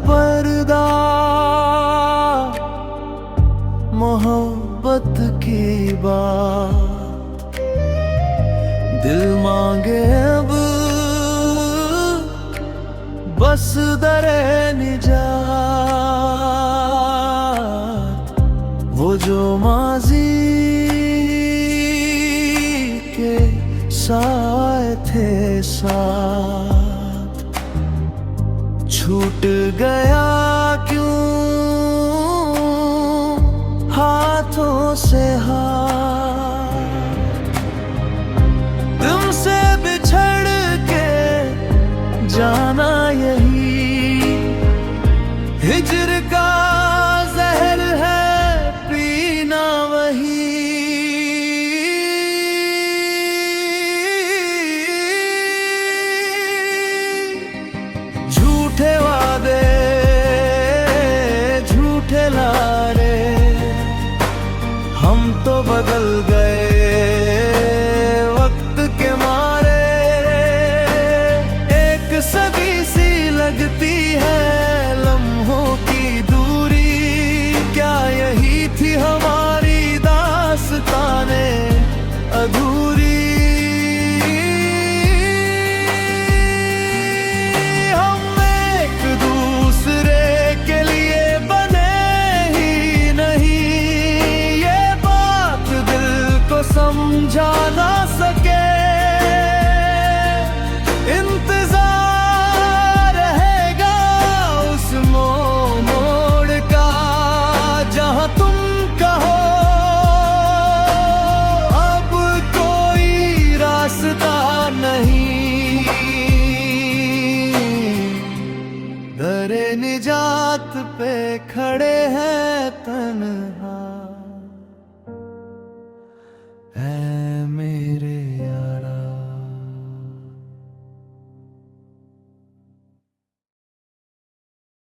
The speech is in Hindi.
पर्दा मोहब्बत की बात, दिल मांगे अब बस दरे निजात। वो जो माजी के साए थे साथ, छूट गया क्यों हाथों से हाथ। तुमसे बिछड़ के जाना यही हिज्र का जहर है, पीना वही। झूठे वादे झूठे लारे, हम तो बदल गए वक्त के मारे। एक सदी सी लगती है लम्हों की दूरी, क्या यही थी हमारी दास्ताने अधूरी। हम एक दूसरे के लिए बने ही नहीं, ये बात दिल को समझा ना सके। इंतजार रहेगा उस मोड़ का जहां तुम कहो अब कोई रास्ता नहीं। दरे निजात पे खड़े हैं तन्हा।